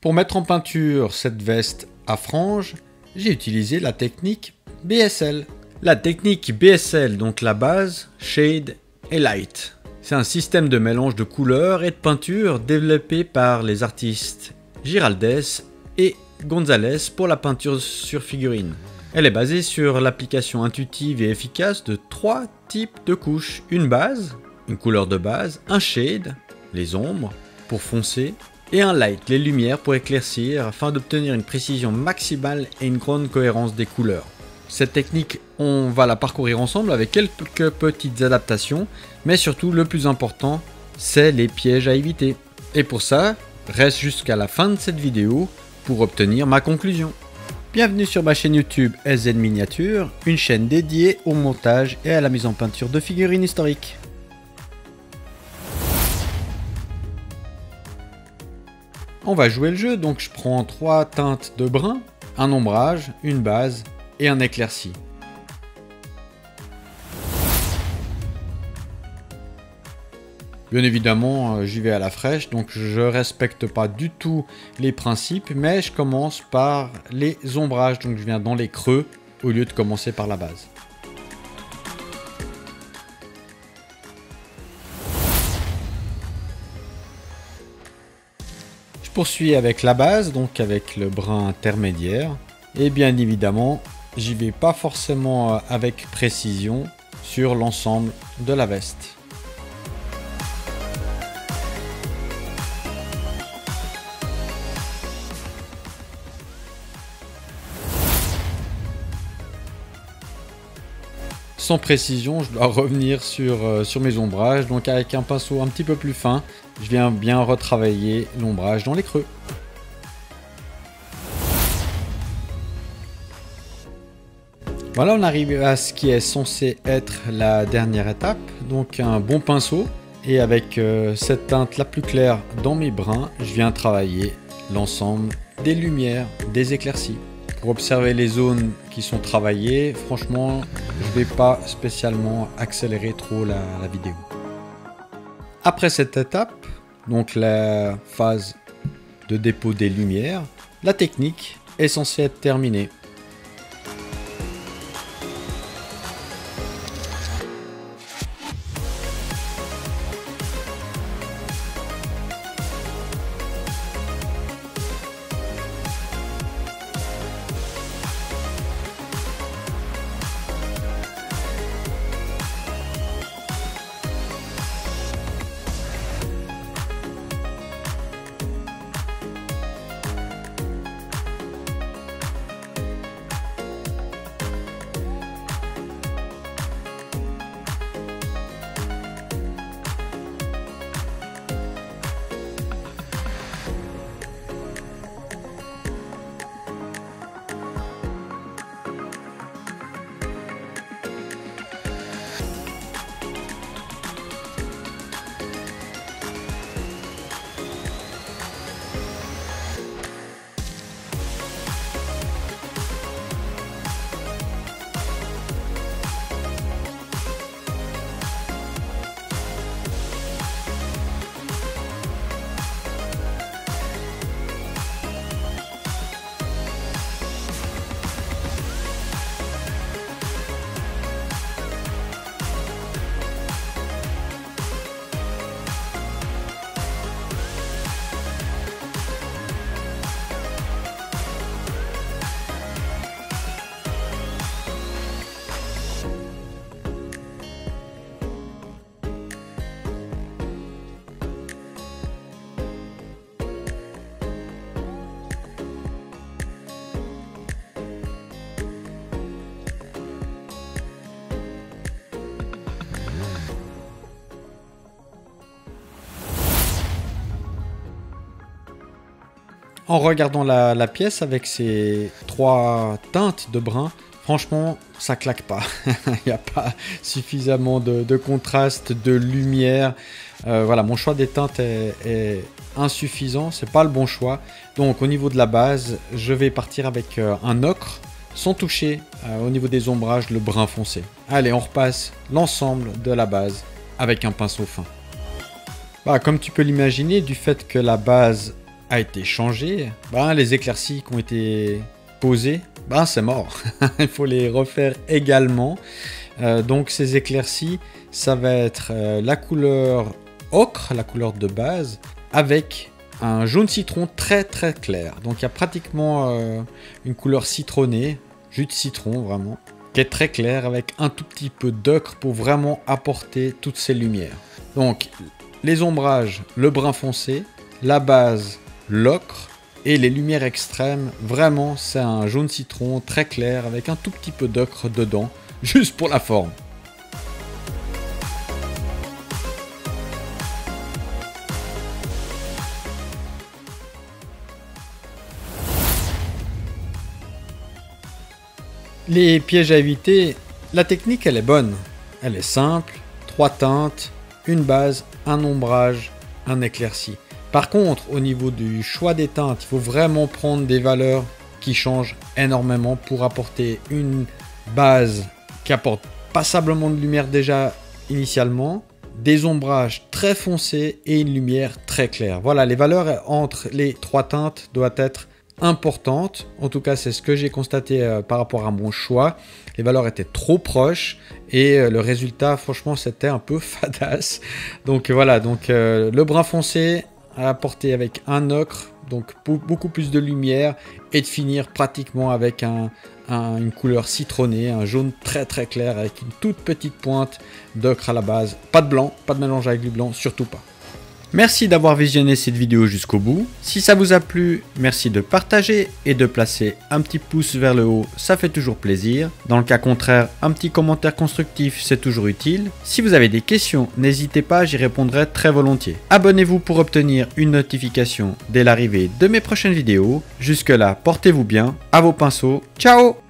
Pour mettre en peinture cette veste à franges, j'ai utilisé la technique BSL. La technique BSL, donc la base, shade et light. C'est un système de mélange de couleurs et de peinture développé par les artistes Giraldez et Gonzalez pour la peinture sur figurine. Elle est basée sur l'application intuitive et efficace de 3 types de couches. Une base, une couleur de base, un shade, les ombres, pour foncer, et un light, les lumières pour éclaircir, afin d'obtenir une précision maximale et une grande cohérence des couleurs. Cette technique, on va la parcourir ensemble avec quelques petites adaptations, mais surtout le plus important, c'est les pièges à éviter. Et pour ça, reste jusqu'à la fin de cette vidéo pour obtenir ma conclusion. Bienvenue sur ma chaîne YouTube SZ Miniature, une chaîne dédiée au montage et à la mise en peinture de figurines historiques. On va jouer le jeu, donc je prends 3 teintes de brun, un ombrage, une base et un éclairci. Bien évidemment, j'y vais à la fraîche, donc je respecte pas du tout les principes, mais je commence par les ombrages, donc je viens dans les creux au lieu de commencer par la base. Je poursuis avec la base, donc avec le brun intermédiaire, et bien évidemment, j'y vais pas forcément avec précision sur l'ensemble de la veste. Sans précision, je dois revenir sur mes ombrages, donc avec un pinceau un petit peu plus fin, je viens bien retravailler l'ombrage dans les creux. Voilà, on arrive à ce qui est censé être la dernière étape, donc un bon pinceau, et avec cette teinte la plus claire dans mes bruns, je viens travailler l'ensemble des lumières, des éclaircies. Pour observer les zones qui sont travaillées, franchement, je ne vais pas spécialement accélérer trop la vidéo. Après cette étape, donc la phase de dépôt des lumières, la technique est censée être terminée. En regardant la pièce avec ces 3 teintes de brun, franchement, ça claque pas. Il n'y a pas suffisamment de contraste, de lumière. Voilà, mon choix des teintes est insuffisant, c'est pas le bon choix. Donc au niveau de la base, je vais partir avec un ocre, sans toucher au niveau des ombrages le brun foncé. Allez, on repasse l'ensemble de la base avec un pinceau fin. Bah, comme tu peux l'imaginer, du fait que la base a été changé, les éclaircies qui ont été posées, c'est mort. Il faut les refaire également. Donc ces éclaircies, ça va être la couleur ocre, la couleur de base, avec un jaune citron très très clair. Donc il y a pratiquement une couleur citronnée, jus de citron vraiment, qui est très clair avec un tout petit peu d'ocre pour vraiment apporter toutes ces lumières. Donc les ombrages, le brun foncé, la base, l'ocre, et les lumières extrêmes, vraiment c'est un jaune citron très clair avec un tout petit peu d'ocre dedans, juste pour la forme. Les pièges à éviter, la technique elle est bonne, elle est simple, 3 teintes, une base, un ombrage, un éclairci. Par contre, au niveau du choix des teintes, il faut vraiment prendre des valeurs qui changent énormément pour apporter une base qui apporte passablement de lumière déjà initialement, des ombrages très foncés et une lumière très claire. Voilà, les valeurs entre les 3 teintes doivent être importante. En tout cas, c'est ce que j'ai constaté par rapport à mon choix. Les valeurs étaient trop proches et le résultat, franchement, c'était un peu fadasse. Donc voilà, le brun foncé à apporter avec un ocre, donc beaucoup plus de lumière, et de finir pratiquement avec une couleur citronnée, un jaune très très clair avec une toute petite pointe d'ocre à la base. Pas de blanc, pas de mélange avec du blanc, surtout pas. Merci d'avoir visionné cette vidéo jusqu'au bout. Si ça vous a plu, merci de partager et de placer un petit pouce vers le haut, ça fait toujours plaisir. Dans le cas contraire, un petit commentaire constructif, c'est toujours utile. Si vous avez des questions, n'hésitez pas, j'y répondrai très volontiers. Abonnez-vous pour obtenir une notification dès l'arrivée de mes prochaines vidéos. Jusque là, portez-vous bien, à vos pinceaux, ciao!